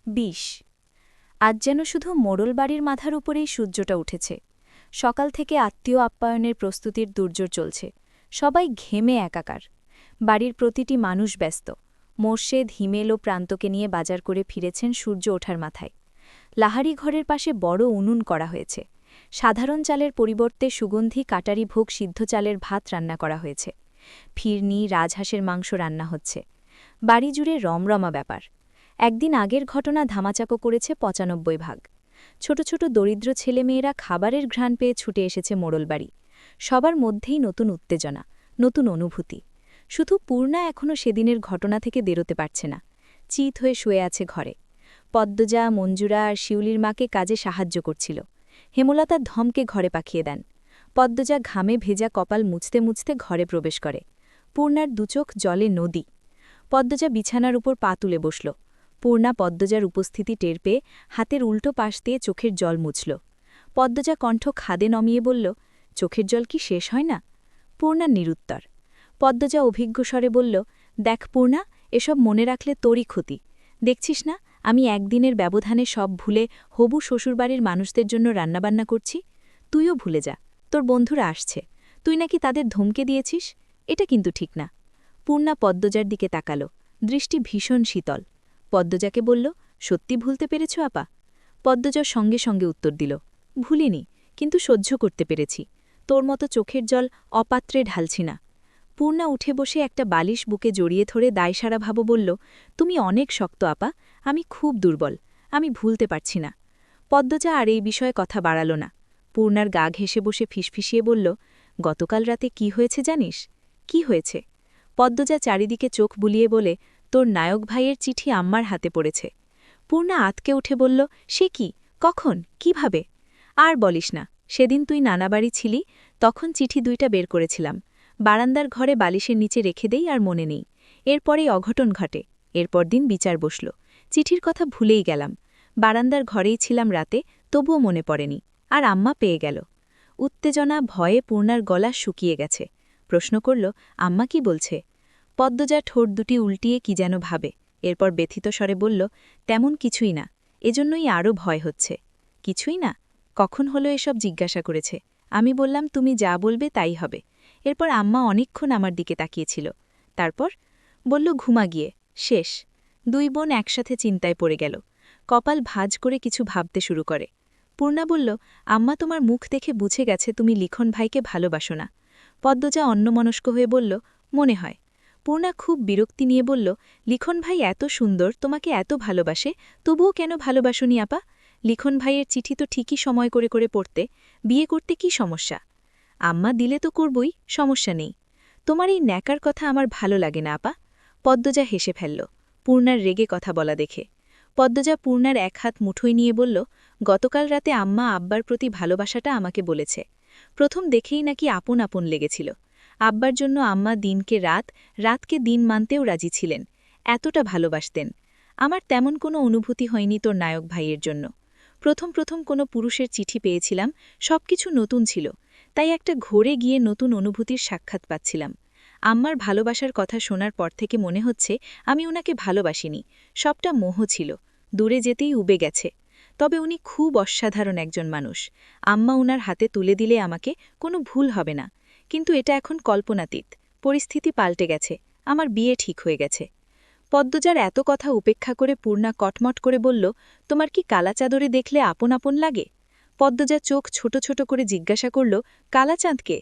২০ আজ যেন শুধু মোড়ল বাড়ির মাথার উপরেই সূর্যটা উঠেছে। সকাল থেকে আত্মীয় আপ্যায়নের প্রস্তুতির দুর্যোগ চলছে। সবাই ঘেমে একাকার। বাড়ির প্রতিটি মানুষ ব্যস্ত। মোর্শেদ হিমেল ও প্রান্তকে নিয়ে বাজার করে ফিরেছেন সূর্য ওঠার মাথায়। লাহারি ঘরের পাশে বড় উনুন করা হয়েছে। সাধারণ চালের পরিবর্তে সুগন্ধি কাটারি ভোগ সিদ্ধ চালের ভাত রান্না করা হয়েছে। ফিরনি রাজহাঁসের মাংস রান্না হচ্ছে। বাড়ি জুড়ে রমরমা ব্যাপার। একদিন আগের ঘটনা ধামাচাপা করেছে ৯৫ ভাগ। ছোট ছোট দরিদ্র ছেলেমেয়েরা খাবারের ঘ্রাণ পেয়ে ছুটে এসেছে মোড়লবাড়ি। সবার মধ্যেই নতুন উত্তেজনা, নতুন অনুভূতি। শুধু পূর্ণা এখনও সেদিনের ঘটনা থেকে বেরোতে পারছে না। চিত হয়ে শুয়ে আছে ঘরে। পদ্মজা, মঞ্জুরা আর শিউলির মাকে কাজে সাহায্য করছিল। হেমলতা ধমকে ঘরে পাঠিয়ে দেন। পদ্মজা ঘামে ভেজা কপাল মুছতে মুছতে ঘরে প্রবেশ করে। পূর্ণার দুচোখ জলে নদী। পদ্মজা বিছানার উপর পা তুলে বসল। পূর্ণা পদ্মজার উপস্থিতি টের পেয়ে হাতের উল্টো পাশ দিয়ে চোখের জল মুছল। পদ্মজা কণ্ঠ খাদে নমিয়ে বলল, চোখের জল কি শেষ হয় না? পূর্ণার নিরুত্তর। পদ্মজা অভিজ্ঞ স্বরে বলল, দেখ পূর্ণা, এসব মনে রাখলে তোরই ক্ষতি। দেখছিস না আমি একদিনের ব্যবধানে সব ভুলে হবু শ্বশুরবাড়ির মানুষদের জন্য রান্নাবান্না করছি? তুইও ভুলে যা, তোর বন্ধুরা আসছে। তুই নাকি তাদের ধমকে দিয়েছিস, এটা কিন্তু ঠিক না। পূর্ণা পদ্মজার দিকে তাকাল। দৃষ্টি ভীষণ শীতল। পদ্মজাকে বলল, সত্যি ভুলতে পেরেছ আপা? পদ্মজার সঙ্গে সঙ্গে উত্তর দিল, ভুলিনি, কিন্তু সহ্য করতে পেরেছি। তোর মতো চোখের জল অপাত্রে ঢালছি না। পূর্ণা উঠে বসে একটা বালিশ বুকে জড়িয়ে ধরে দায়সারা ভাব বলল, তুমি অনেক শক্ত আপা, আমি খুব দুর্বল, আমি ভুলতে পারছি না। পদ্মজা আর এই বিষয়ে কথা বাড়াল না। পূর্ণার গা ঘেঁষে বসে ফিসফিসিয়ে বলল, গতকাল রাতে কি হয়েছে জানিস? কি হয়েছে? পদ্মজা চারিদিকে চোখ বুলিয়ে বলে, তোর নায়ক ভাইয়ের চিঠি আম্মার হাতে পড়েছে। পূর্ণা আতকে উঠে বলল, সে কি, কখন, কিভাবে? আর বলিস না, সেদিন তুই নানাবাড়ি ছিলি, তখন চিঠি দুইটা বের করেছিলাম। বারান্দার ঘরে বালিশের নিচে রেখে দেই আর মনে নেই। এরপরেই অঘটন ঘটে। এরপর দিন বিচার বসল। চিঠির কথা ভুলেই গেলাম। বারান্দার ঘরেই ছিলাম রাতে, তবুও মনে পড়েনি। আর আম্মা পেয়ে গেল। উত্তেজনা ভয়ে পূর্ণার গলা শুকিয়ে গেছে। প্রশ্ন করল, আম্মা কি বলছে? পদ্মজা ঠোঁট দুটি উল্টিয়ে কি যেন ভাবে। এরপর ব্যথিত স্বরে বলল, তেমন কিছুই না, এজন্যই আরও ভয় হচ্ছে। কিছুই না? কখন হলো এসব জিজ্ঞাসা করেছে। আমি বললাম, তুমি যা বলবে তাই হবে। এরপর আম্মা অনেকক্ষণ আমার দিকে তাকিয়েছিল। তারপর বলল, ঘুমা গিয়ে, শেষ। দুই বোন একসাথে চিন্তায় পড়ে গেল। কপাল ভাঁজ করে কিছু ভাবতে শুরু করে। পূর্ণা বলল, আম্মা তোমার মুখ দেখে বুঝে গেছে তুমি লিখন ভাইকে ভালোবাসো না। পদ্মজা অন্যমনস্ক হয়ে বলল, মনে হয়। পূর্ণা খুব বিরক্তি নিয়ে বলল, লিখন ভাই এত সুন্দর, তোমাকে এত ভালোবাসে, তবুও কেন ভালোবাসুনি আপা? লিখন ভাইয়ের চিঠি তো ঠিকই সময় করে করে পড়তে, বিয়ে করতে কি সমস্যা? আম্মা দিলে তো করবই, সমস্যা নেই। তোমার এই ন্যাকার কথা আমার ভালো লাগে না আপা। পদ্মজা হেসে ফেলল, পূর্ণার রেগে কথা বলা দেখে। পদ্মজা পূর্ণার এক হাত মুঠোয় নিয়ে বলল, গতকাল রাতে আম্মা আব্বার প্রতি ভালোবাসাটা আমাকে বলেছে। প্রথম দেখেই নাকি আপন আপন লেগেছিল। আব্বার জন্য আম্মা দিনকে রাত, রাতকে দিন মানতেও রাজি ছিলেন। এতটা ভালোবাসতেন। আমার তেমন কোনো অনুভূতি হয়নি তোর নায়ক ভাইয়ের জন্য। প্রথম প্রথম কোনো পুরুষের চিঠি পেয়েছিলাম, সবকিছু নতুন ছিল, তাই একটা ঘোরে গিয়ে নতুন অনুভূতির সাক্ষাৎ পাচ্ছিলাম। আম্মার ভালোবাসার কথা শোনার পর থেকে মনে হচ্ছে আমি ওনাকে ভালোবাসিনি, সবটা মোহ ছিল, দূরে যেতেই উবে গেছে। তবে উনি খুব অসাধারণ একজন মানুষ। আম্মা উনার হাতে তুলে দিলে আমাকে কোনো ভুল হবে না। কিন্তু এটা এখন কল্পনাতীত, পরিস্থিতি পাল্টে গেছে, আমার বিয়ে ঠিক হয়ে গেছে। পদ্মজার এত কথা উপেক্ষা করে পূর্ণা কটমট করে বলল, তোমার কি কালা চাদরে দেখলে আপন আপন লাগে? পদ্মজা চোখ ছোট ছোট করে জিজ্ঞাসা করল, কালাচাঁদকে?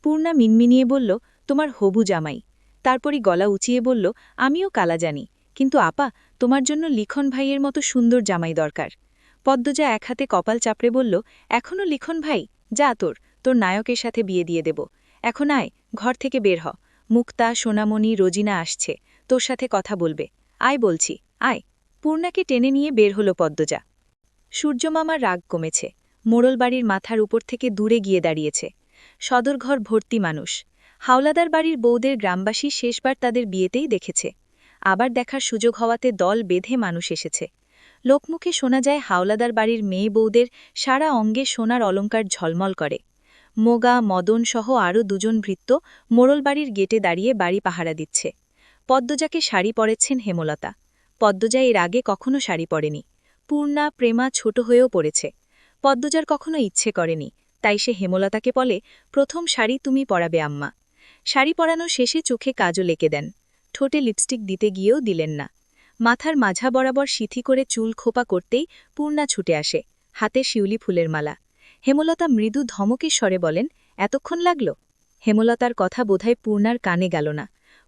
পূর্ণা মিনমিনিয়ে বলল, তোমার হবু জামাই। তারপরই গলা উঁচিয়ে বলল, আমিও কালা জানি, কিন্তু আপা, তোমার জন্য লিখন ভাইয়ের মতো সুন্দর জামাই দরকার। পদ্মজা এক হাতে কপাল চাপড়ে বলল, এখনও লিখন ভাই? যা তোর নায়কের সাথে বিয়ে দিয়ে দেব। এখন আয়, ঘর থেকে বের হ। মুক্তা, সোনামণি, রোজিনা আসছে, তোর সাথে কথা বলবে। আয় বলছি, আয়। পূর্ণাকে টেনে নিয়ে বের হলো পদ্মজা। সূর্যমামার রাগ কমেছে। মোড়ল বাড়ির মাথার উপর থেকে দূরে গিয়ে দাঁড়িয়েছে। সদরঘর ভর্তি মানুষ। হাওলাদার বাড়ির বউদের গ্রামবাসী শেষবার তাদের বিয়েতেই দেখেছে। আবার দেখার সুযোগ হওয়াতে দল বেঁধে মানুষ এসেছে। লোকমুখে শোনা যায় হাওলাদার বাড়ির মেয়ে বউদের সারা অঙ্গে সোনার অলঙ্কার ঝলমল করে। মোগা, মদন সহ আরও দুজন ভৃত্য মোড়ল বাড়ির গেটে দাঁড়িয়ে বাড়ি পাহারা দিচ্ছে। পদ্মজাকে শাড়ি পরেছেন হেমলতা। পদ্মজা এর আগে কখনো শাড়ি পরেনি। পূর্ণা প্রেমা ছোট হয়েও পড়েছে। পদ্মজার কখনো ইচ্ছে করেনি, তাই সে হেমলতাকে বলে, প্রথম শাড়ি তুমি পরাবে আম্মা। শাড়ি পরানো শেষে চোখে কাজল এঁকে দেন। ঠোঁটে লিপস্টিক দিতে গিয়েও দিলেন না। মাথার মাঝা বরাবর সিথি করে চুল খোপা করতেই পূর্ণা ছুটে আসে, হাতে শিউলি ফুলের মালা। হেমলতা মৃদু ধমকের স্বরে বলেন, এতক্ষণ লাগল? হেমলতার কথা বোধহয় পূর্ণার কানে গেল না।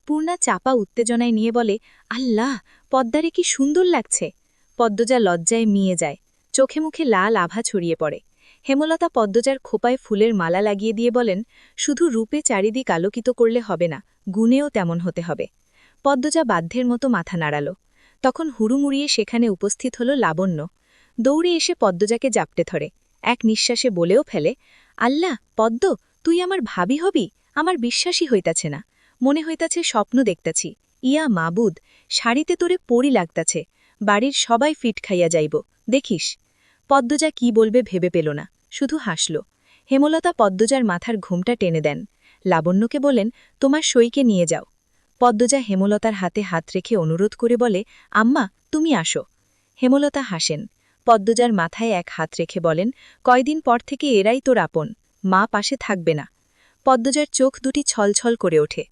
পূর্ণা চাপা উত্তেজনায় নিয়ে বলে, আল্লাহ, পদ্মারে কি সুন্দর লাগছে। পদ্মজা লজ্জায় মিয়ে যায়, চোখে মুখে লাল আভা ছড়িয়ে পড়ে। হেমলতা পদ্মজার খোপায় ফুলের মালা লাগিয়ে দিয়ে বলেন, শুধু রূপে চারিদিক আলোকিত করলে হবে না, গুণেও তেমন হতে হবে। পদ্মজা বাধ্যের মতো মাথা নাড়াল। তখন হুড়ুমুড়িয়ে সেখানে উপস্থিত হল লাবণ্য। দৌড়ে এসে পদ্মজাকে জাপটে ধরে, এক নিঃশ্বাসে বলেও ফেলে, আল্লাহ, পদ্ম, তুই আমার ভাবি হবি? আমার বিশ্বাসই হইতাছে না। মনে হইতাছে স্বপ্ন দেখতাছি। ইয়া মাবুদ, শাড়িতে তোরে পরি লাগতাছে। বাড়ির সবাই ফিট খাইয়া যাইব, দেখিস। পদ্মজা কি বলবে ভেবে পেল না, শুধু হাসল। হেমলতা পদ্মজার মাথার ঘুমটা টেনে দেন। লাবণ্যকে বলেন, তোমার সইকে নিয়ে যাও। পদ্মজা হেমলতার হাতে হাত রেখে অনুরোধ করে বলে, আম্মা, তুমি আসো। হেমলতা হাসেন। পদ্মজার মাথায় এক হাত রেখে বলেন, কয়দিন পর থেকে এরাই তোর আপন, মা পাশে থাকবে না। পদ্মজার চোখ দুটি ছলছল করে ওঠে।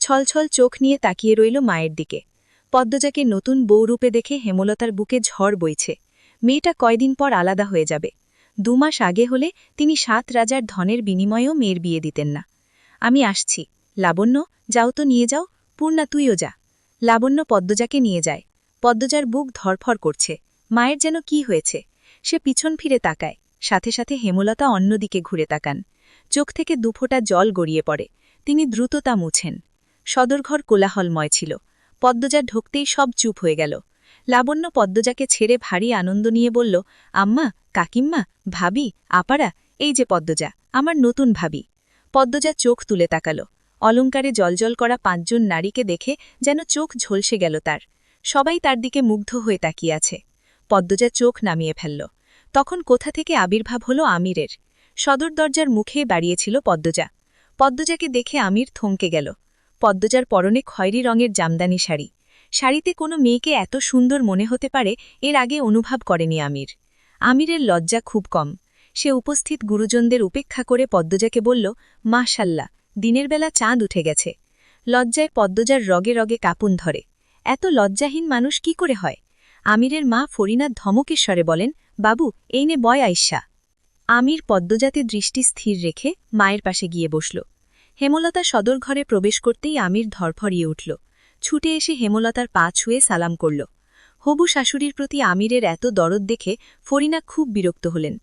ছলছল চোখ নিয়ে তাকিয়ে রইল মায়ের দিকে। পদ্মজাকে নতুন বউরূপে দেখে হেমলতার বুকে ঝড় বইছে। মেয়েটা কয়দিন পর আলাদা হয়ে যাবে। 2 মাস আগে হলে তিনি 7 রাজার ধনের বিনিময়েও মেয়ের বিয়ে দিতেন না। আমি আসছি। লাবণ্য, যাও তো, নিয়ে যাও। পূর্ণা, তুইও যা। লাবণ্য পদ্মজাকে নিয়ে যায়। পদ্মজার বুক ধরফর করছে। মায়ের যেন কি হয়েছে। সে পিছন ফিরে তাকায়, সাথে সাথে হেমলতা অন্যদিকে ঘুরে তাকান। চোখ থেকে 2 ফোঁটা জল গড়িয়ে পড়ে। তিনি দ্রুত তা মুছেন। সদরঘর কোলাহলময় ছিল। পদ্মজা ঢুকতেই সব চুপ হয়ে গেল। লাবণ্য পদ্মজাকে ছেড়ে ভারী আনন্দ নিয়ে বলল, আম্মা, কাকিম্মা, ভাবি, আপারা, এই যে পদ্মজা, আমার নতুন ভাবি। পদ্মজা চোখ তুলে তাকাল। অলঙ্কারে জলজল করা 5 জন নারীকে দেখে যেন চোখ ঝলসে গেল তার। সবাই তার দিকে মুগ্ধ হয়ে তাকিয়ে আছে। পদ্মজা চোখ নামিয়ে ফেলল। তখন কোথা থেকে আবির্ভাব হল আমিরের। সদর দরজার মুখে দাঁড়িয়েছিল পদ্মজা। পদ্মজাকে দেখে আমির থমকে গেল। পদ্মজার পরনে খয়েরি রঙের জামদানি শাড়ি। শাড়িতে কোনো মেয়েকে এত সুন্দর মনে হতে পারে এর আগে অনুভব করেনি আমির। আমিরের লজ্জা খুব কম। সে উপস্থিত গুরুজনদের উপেক্ষা করে পদ্মজাকে বলল, মাশাল্লাহ, দিনের বেলা চাঁদ উঠে গেছে। লজ্জায় পদ্মজার রগে রগে কাঁপুন ধরে। এত লজ্জাহীন মানুষ কি করে হয়? আমিরের মা ফরিনাথ ধমকেশ্বরে বলেন, বাবু, এই নে বয় আইসা। আমির পদ্মজাতে দৃষ্টি স্থির রেখে মায়ের পাশে গিয়ে বসল। হেমলতা সদর ঘরে প্রবেশ করতেই আমির ধরফরিয়ে উঠল। ছুটে এসে হেমলতার পা ছুঁয়ে সালাম করল। হবু শাশুড়ির প্রতি আমিরের এত দরদ দেখে ফরিনা খুব বিরক্ত হলেন।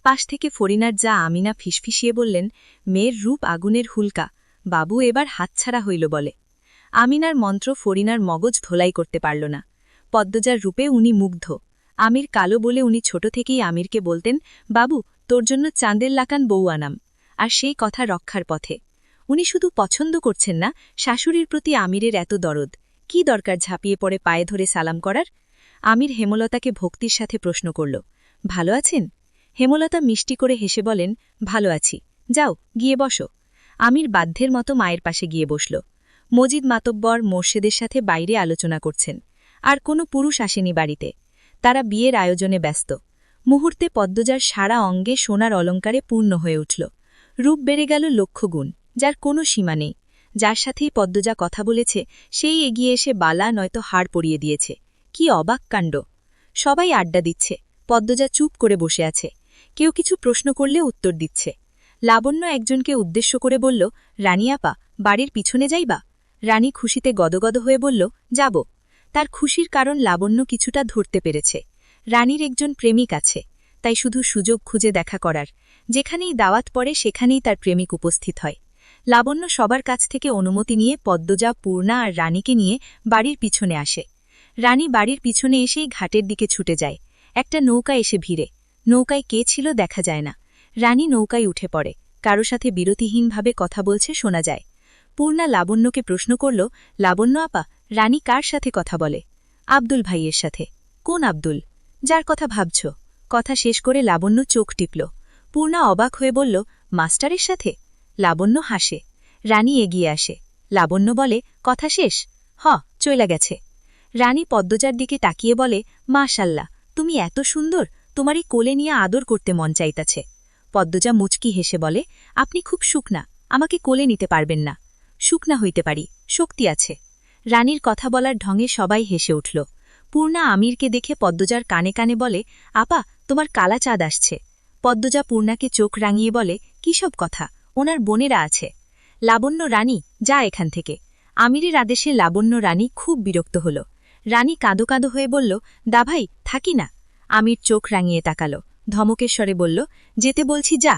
পাশ থেকে ফরিনার যা আমিনা ফিসফিসিয়ে বললেন, মেয়ের রূপ আগুনের হুলকা, বাবু এবার হাতছাড়া হইল বলে। আমিনার মন্ত্র ফরিনার মগজ ধোলাই করতে পারল না। পদ্মজার রূপে উনি মুগ্ধ। আমির কালো বলে উনি ছোট থেকেই আমিরকে বলতেন, বাবু, তোর জন্য চাঁদের লাকান বউ আনাম। আর সেই কথা রক্ষার পথে। উনি শুধু পছন্দ করছেন না, শাশুড়ির প্রতি আমিরের এত দরদ। কি দরকার ঝাঁপিয়ে পড়ে পায়ে ধরে সালাম করার? আমির হেমলতাকে ভক্তির সাথে প্রশ্ন করল, ভালো আছেন? হেমলতা মিষ্টি করে হেসে বলেন, ভালো আছি, যাও গিয়ে বসো। আমির বাধ্যের মতো মায়ের পাশে গিয়ে বসল। মজিদ মাতব্বর মোর্শেদের সাথে বাইরে আলোচনা করছেন। আর কোনো পুরুষ আসেনি বাড়িতে। তারা বিয়ের আয়োজনে ব্যস্ত। মুহূর্তে পদ্মজার সারা অঙ্গে সোনার অলঙ্কারে পূর্ণ হয়ে উঠল। রূপ বেড়ে গেল লক্ষগুণ, যার কোনো সীমা নেই। যার সাথেই পদ্মজা কথা বলেছে সেই এগিয়ে এসে বালা নয়তো হাড় পরিয়ে দিয়েছে। কি অবাক কাণ্ড! সবাই আড্ডা দিচ্ছে, পদ্মজা চুপ করে বসে আছে। কেউ কিছু প্রশ্ন করলে উত্তর দিচ্ছে। লাবণ্য একজনকে উদ্দেশ্য করে বলল, রানী আপা, বাড়ির পিছনে যাইবা? রানী খুশিতে গদগদ হয়ে বলল, যাব। তার খুশির কারণ লাবণ্য কিছুটা ধরতে পেরেছে। রানীর একজন প্রেমিক আছে, তাই শুধু সুযোগ খুঁজে দেখা করার। যেখানেই দাওয়াত পড়ে সেখানেই তার প্রেমিক উপস্থিত হয়। লাবণ্য সবার কাছ থেকে অনুমতি নিয়ে পদ্মজা, পূর্ণা আর রানীকে নিয়ে বাড়ির পিছনে আসে। রানী বাড়ির পিছনে এসেই ঘাটের দিকে ছুটে যায়। একটা নৌকা এসে ভিড়ে। নৌকায় কে ছিল দেখা যায় না। রানী নৌকায় উঠে পড়ে। কারো সাথে বিরতিহীনভাবে কথা বলছে শোনা যায়। পূর্ণা লাবণ্যকে প্রশ্ন করল, লাবণ্য আপা, রানী কার সাথে কথা বলে? আব্দুল ভাইয়ের সাথে। কোন আব্দুল? যার কথা ভাবছ। কথা শেষ করে লাবণ্য চোখ টিপল। পূর্ণা অবাক হয়ে বলল, মাস্টারের সাথে? লাবণ্য হাসে। রানী এগিয়ে আসে। লাবণ্য বলে, কথা শেষ? চইলা গেছে। রানী পদ্মজার দিকে তাকিয়ে বলে, মাশাল্লাহ, তুমি এত সুন্দর, তোমারই কোলে নিয়ে আদর করতে মন চাইতাছে। পদ্মজা মুচকি হেসে বলে, আপনি খুব শুকনা, আমাকে কোলে নিতে পারবেন না। শুকনা হইতে পারি, শক্তি আছে। রানীর কথা বলার ঢঙে সবাই হেসে উঠল। পূর্ণা আমিরকে দেখে পদ্মজার কানে কানে বলে, আপা, তোমার কালা চাঁদ আসছে। পদ্মজা পূর্ণাকে চোখ রাঙিয়ে বলে, কী সব কথা, ওনার বোনেরা আছে। লাবণ্য রানী, যা এখান থেকে। আমিরের আদেশে লাবণ্য রানী খুব বিরক্ত হল। রানী কাঁদো কাঁদো হয়ে বলল, দাভাই, থাকি না। আমির চোখ রাঙিয়ে তাকাল, ধমকের স্বরে বলল, যেতে বলছি যা।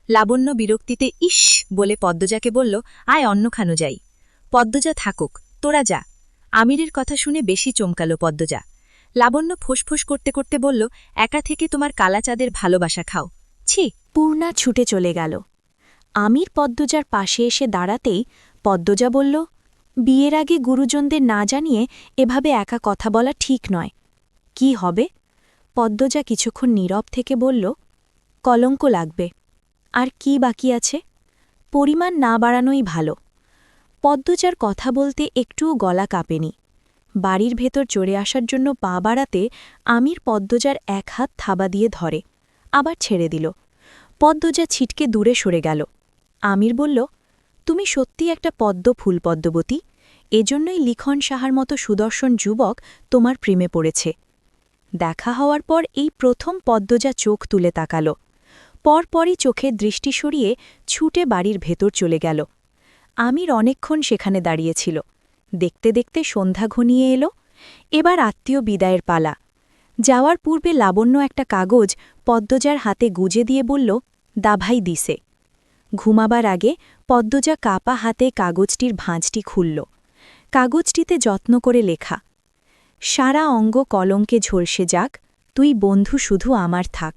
লাবণ্য বিরক্তিতে ইস বলে পদ্মজাকে বলল, আয় অন্যখানো যাই। পদ্মজা থাকুক, তোরা যা। আমিরের কথা শুনে বেশি চমকালো পদ্মজা। লাবণ্য ফোঁসফোঁস করতে করতে বলল, একা থেকে তোমার কালাচাঁদের ভালোবাসা খাও। ছি। পূর্ণা ছুটে চলে গেল। আমির পদ্মজার পাশে এসে দাঁড়াতেই পদ্মজা বলল, বিয়ের আগে গুরুজনদের না জানিয়ে এভাবে একা কথা বলা ঠিক নয়। কি হবে? পদ্মজা কিছুক্ষণ নীরব থেকে বলল, কলঙ্ক লাগবে। আর কি বাকি আছে? পরিমাণ না বাড়ানোই ভালো। পদ্মজার কথা বলতে একটুও গলা কাঁপেনি। বাড়ির ভেতর চড়ে আসার জন্য পা বাড়াতে আমির পদ্মজার এক হাত থাবা দিয়ে ধরে, আবার ছেড়ে দিল। পদ্মজা ছিটকে দূরে সরে গেল। আমির বলল, তুমি সত্যি একটা পদ্ম ফুল পদ্মবতী, এজন্যই লিখন সাহার মতো সুদর্শন যুবক তোমার প্রেমে পড়েছে। দেখা হওয়ার পর এই প্রথম পদ্মজা চোখ তুলে তাকাল। পরপরই চোখের দৃষ্টি সরিয়ে ছুটে বাড়ির ভেতর চলে গেল। আমির অনেকক্ষণ সেখানে দাঁড়িয়েছিল। দেখতে দেখতে সন্ধ্যা ঘনিয়ে এলো। এবার আত্মীয় বিদায়ের পালা। যাওয়ার পূর্বে লাবণ্য একটা কাগজ পদ্মজার হাতে গুজে দিয়ে বলল, দাভাই দিছে। ঘুমাবার আগে পদ্মজা কাপা হাতে কাগজটির ভাঁজটি খুলল। কাগজটিতে যত্ন করে লেখা, সারা অঙ্গ কলঙ্কে ঝলসে যাক, তুই বন্ধু শুধু আমার থাক।